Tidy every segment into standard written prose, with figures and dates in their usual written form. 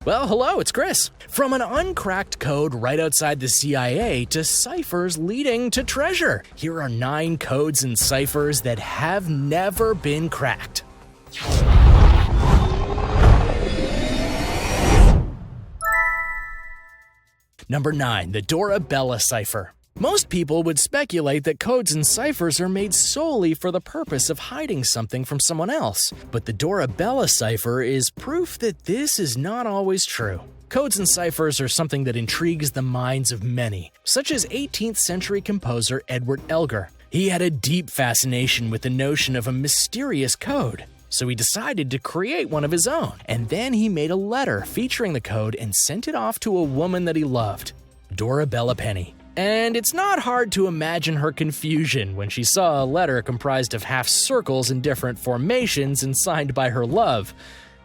Well, hello, it's Chris. From an uncracked code right outside the CIA to ciphers leading to treasure, here are 9 codes and ciphers that have never been cracked. Number 9, the Dorabella Cipher. Most people would speculate that codes and ciphers are made solely for the purpose of hiding something from someone else, but the Dorabella Cipher is proof that this is not always true. Codes and ciphers are something that intrigues the minds of many, such as 18th century composer Edward Elgar. He had a deep fascination with the notion of a mysterious code, so he decided to create one of his own, and then he made a letter featuring the code and sent it off to a woman that he loved, Dorabella Penny. And it's not hard to imagine her confusion when she saw a letter comprised of half circles in different formations and signed by her love.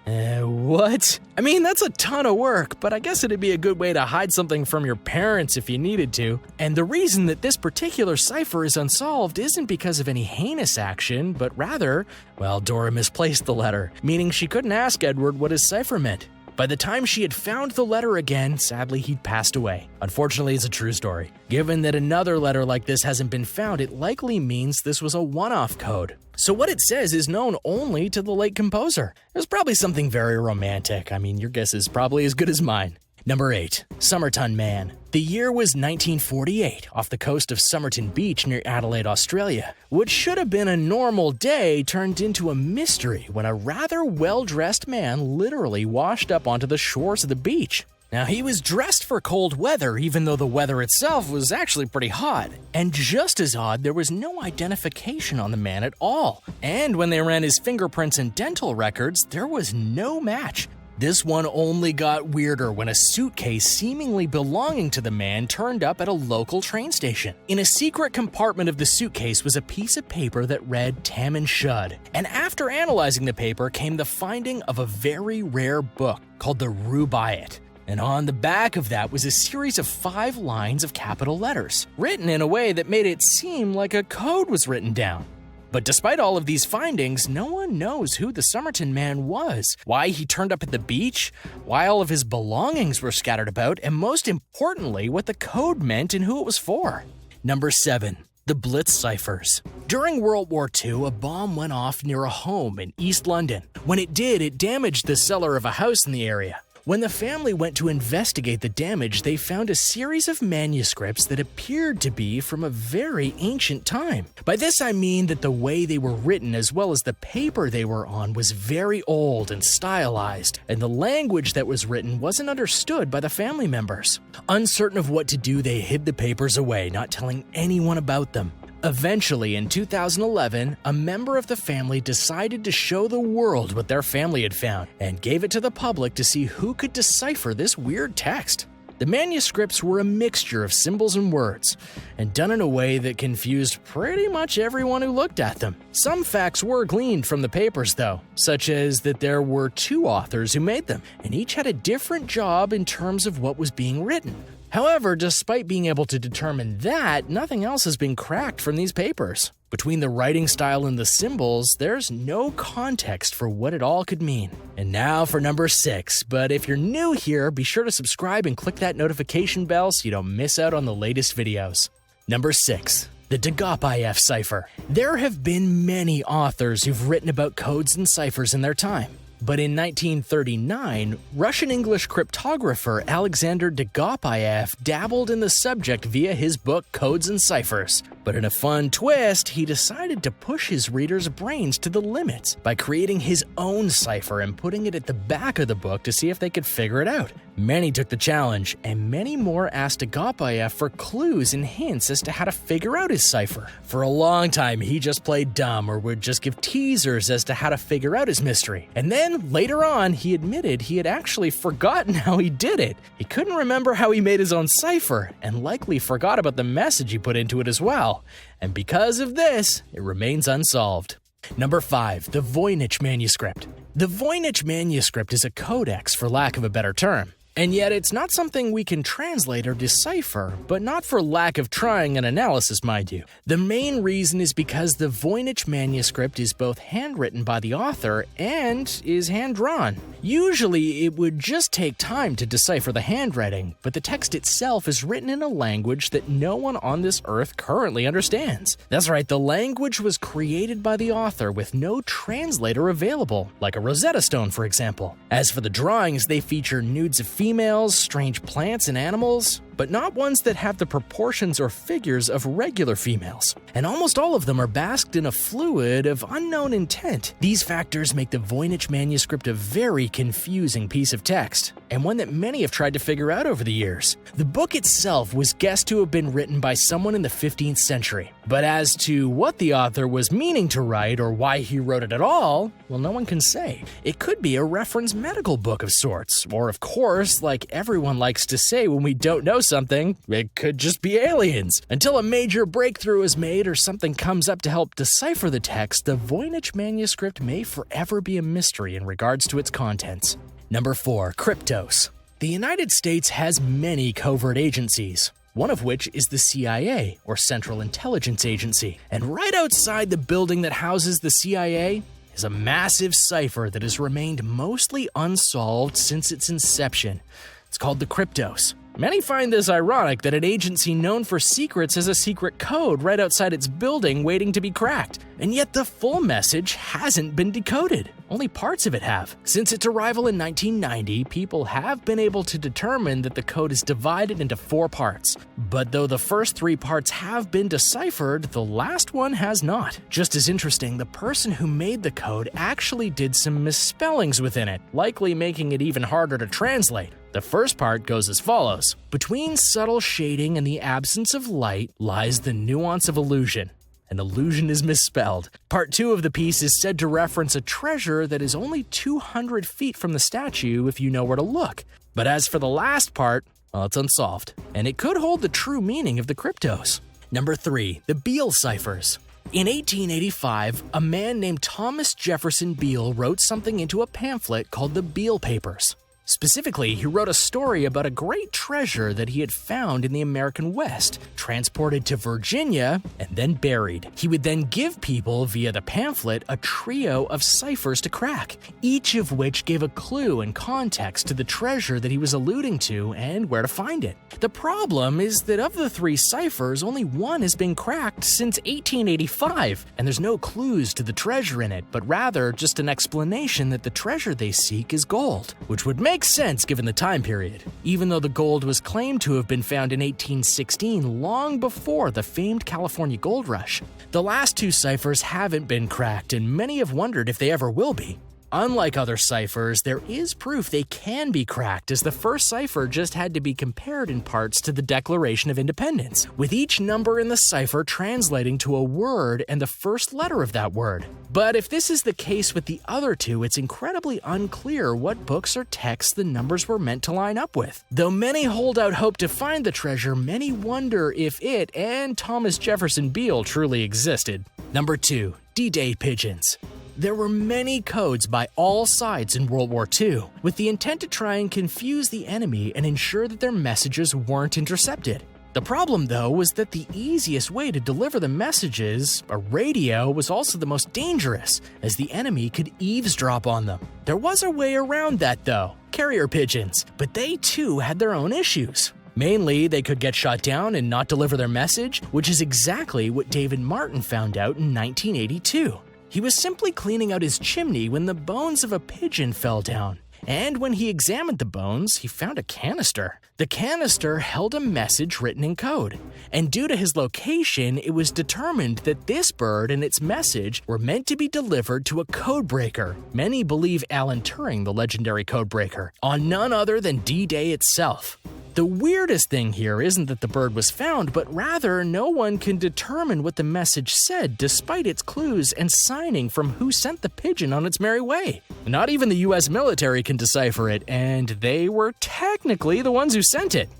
What? I mean, that's a ton of work, but I guess it'd be a good way to hide something from your parents if you needed to. And the reason that this particular cipher is unsolved isn't because of any heinous action, but rather, well, Dora misplaced the letter, meaning she couldn't ask Edward what his cipher meant. By the time she had found the letter again, sadly he'd passed away. Unfortunately, it's a true story. Given that another letter like this hasn't been found, it likely means this was a one-off code. So what it says is known only to the late composer. It was probably something very romantic. I mean, your guess is probably as good as mine. Number 8, Somerton Man. The year was 1948, off the coast of Somerton Beach near Adelaide, Australia. What should have been a normal day turned into a mystery when a rather well-dressed man literally washed up onto the shores of the beach. Now, he was dressed for cold weather, even though the weather itself was actually pretty hot. And just as odd, there was no identification on the man at all. And when they ran his fingerprints and dental records, there was no match. This one only got weirder when a suitcase seemingly belonging to the man turned up at a local train station. In a secret compartment of the suitcase was a piece of paper that read Tam and Shud. And after analyzing the paper came the finding of a very rare book called the Rubaiyat. And on the back of that was a series of 5 lines of capital letters, written in a way that made it seem like a code was written down. But despite all of these findings, no one knows who the Somerton Man was, why he turned up at the beach, why all of his belongings were scattered about, and most importantly, what the code meant and who it was for. Number 7. The BLITZ Ciphers. During World War II, a bomb went off near a home in East London. When it did, it damaged the cellar of a house in the area. When the family went to investigate the damage, they found a series of manuscripts that appeared to be from a very ancient time. By this I mean that the way they were written as well as the paper they were on was very old and stylized, and the language that was written wasn't understood by the family members. Uncertain of what to do, they hid the papers away, not telling anyone about them. Eventually, in 2011, a member of the family decided to show the world what their family had found and gave it to the public to see who could decipher this weird text. The manuscripts were a mixture of symbols and words, and done in a way that confused pretty much everyone who looked at them. Some facts were gleaned from the papers, though, such as that there were 2 authors who made them, and each had a different job in terms of what was being written. However, despite being able to determine that, nothing else has been cracked from these papers. Between the writing style and the symbols, there's no context for what it all could mean. And now for number 6, but if you're new here, be sure to subscribe and click that notification bell so you don't miss out on the latest videos. Number 6. The Dorabella Cipher. There have been many authors who've written about codes and ciphers in their time. But in 1939, Russian-English cryptographer Alexander Dorabella dabbled in the subject via his book Codes and Ciphers. But in a fun twist, he decided to push his readers' brains to the limits by creating his own cipher and putting it at the back of the book to see if they could figure it out. Many took the challenge, and many more asked Dorabella for clues and hints as to how to figure out his cipher. For a long time, he just played dumb or would just give teasers as to how to figure out his mystery. And then, later on, he admitted he had actually forgotten how he did it. He couldn't remember how he made his own cipher, and likely forgot about the message he put into it as well. And because of this, it remains unsolved. Number 5. The VOYNICH manuscript. The VOYNICH manuscript is a codex, for lack of a better term. And yet it's not something we can translate or decipher, but not for lack of trying an analysis, mind you. The main reason is because the VOYNICH manuscript is both handwritten by the author and is hand-drawn. Usually it would just take time to decipher the handwriting, but the text itself is written in a language that no one on this earth currently understands. That's right, the language was created by the author with no translator available, like a Rosetta Stone, for example. As for the drawings, they feature nudes of females, strange plants and animals, but not ones that have the proportions or figures of regular females. And almost all of them are basked in a fluid of unknown intent. These factors make the VOYNICH manuscript a very confusing piece of text, and one that many have tried to figure out over the years. The book itself was guessed to have been written by someone in the 15th century, but as to what the author was meaning to write or why he wrote it at all, well, no one can say. It could be a reference medical book of sorts, or of course, like everyone likes to say when we don't know something, it could just be aliens. Until a major breakthrough is made or something comes up to help decipher the text, the VOYNICH manuscript may forever be a mystery in regards to its contents. Number 4. KRYPTOS. The United States has many covert agencies, one of which is the CIA, or Central Intelligence Agency. And right outside the building that houses the CIA is a massive cipher that has remained mostly unsolved since its inception. It's called the KRYPTOS. Many find this ironic that an agency known for secrets has a secret code right outside its building waiting to be cracked, and yet the full message hasn't been decoded. Only parts of it have. Since its arrival in 1990, people have been able to determine that the code is divided into 4 parts. But though the first 3 parts have been deciphered, the last one has not. Just as interesting, the person who made the code actually did some misspellings within it, likely making it even harder to translate. The first part goes as follows. Between subtle shading and the absence of light lies the nuance of illusion. An illusion is misspelled. Part 2 of the piece is said to reference a treasure that is only 200 feet from the statue if you know where to look. But as for the last part, well, it's unsolved, and it could hold the true meaning of the KRYPTOS. Number 3. The BEALE Ciphers. In 1885, a man named Thomas Jefferson Beale wrote something into a pamphlet called the BEALE Papers. Specifically, he wrote a story about a great treasure that he had found in the American West, transported to Virginia, and then buried. He would then give people, via the pamphlet, a trio of ciphers to crack, each of which gave a clue and context to the treasure that he was alluding to and where to find it. The problem is that of the 3 ciphers, only one has been cracked since 1885, and there's no clues to the treasure in it, but rather just an explanation that the treasure they seek is gold, which would make sense given the time period, even though the gold was claimed to have been found in 1816, long before the famed California gold rush. The last 2 ciphers haven't been cracked, and many have wondered if they ever will be. Unlike other ciphers, there is proof they can be cracked, as the first cipher just had to be compared in parts to the Declaration of Independence, with each number in the cipher translating to a word and the first letter of that word. But if this is the case with the other 2, it's incredibly unclear what books or texts the numbers were meant to line up with. Though many hold out hope to find the treasure, many wonder if it and Thomas Jefferson Beale truly existed. Number 2. D-Day Pigeons. There were many codes by all sides in World War II, with the intent to try and confuse the enemy and ensure that their messages weren't intercepted. The problem, though, was that the easiest way to deliver the messages, a radio, was also the most dangerous, as the enemy could eavesdrop on them. There was a way around that, though: carrier pigeons, but they too had their own issues. Mainly, they could get shot down and not deliver their message, which is exactly what David Martin found out in 1982. He was simply cleaning out his chimney when the bones of a pigeon fell down. And when he examined the bones, he found a canister. The canister held a message written in code. And due to his location, it was determined that this bird and its message were meant to be delivered to a codebreaker. Many believe Alan Turing, the legendary codebreaker, on none other than D-Day itself. The weirdest thing here isn't that the bird was found, but rather no one can determine what the message said despite its clues and signing from who sent the pigeon on its merry way. Not even the US military can decipher it, and they were technically the ones who sent it.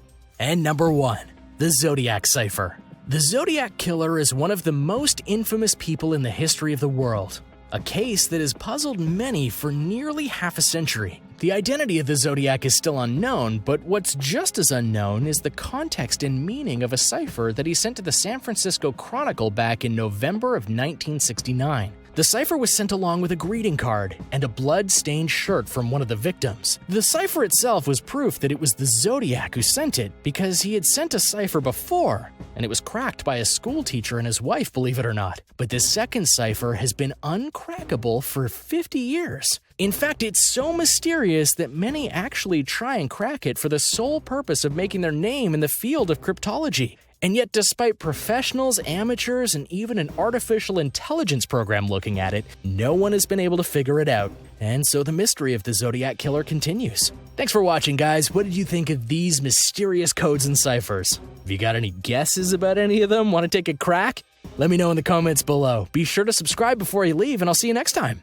And number 1, the ZODIAC Cipher. The Zodiac Killer is one of the most infamous people in the history of the world, a case that has puzzled many for nearly half a century. The identity of the Zodiac is still unknown, but what's just as unknown is the context and meaning of a cipher that he sent to the San Francisco Chronicle back in November of 1969. The cipher was sent along with a greeting card and a blood-stained shirt from one of the victims. The cipher itself was proof that it was the Zodiac who sent it because he had sent a cipher before, and it was cracked by a school teacher and his wife, believe it or not. But this second cipher has been uncrackable for 50 years. In fact, it's so mysterious that many actually try and crack it for the sole purpose of making their name in the field of cryptology. And yet, despite professionals, amateurs, and even an artificial intelligence program looking at it, no one has been able to figure it out. And so the mystery of the Zodiac Killer continues. Thanks for watching, guys. What did you think of these mysterious codes and ciphers? Have you got any guesses about any of them? Want to take a crack? Let me know in the comments below. Be sure to subscribe before you leave, and I'll see you next time.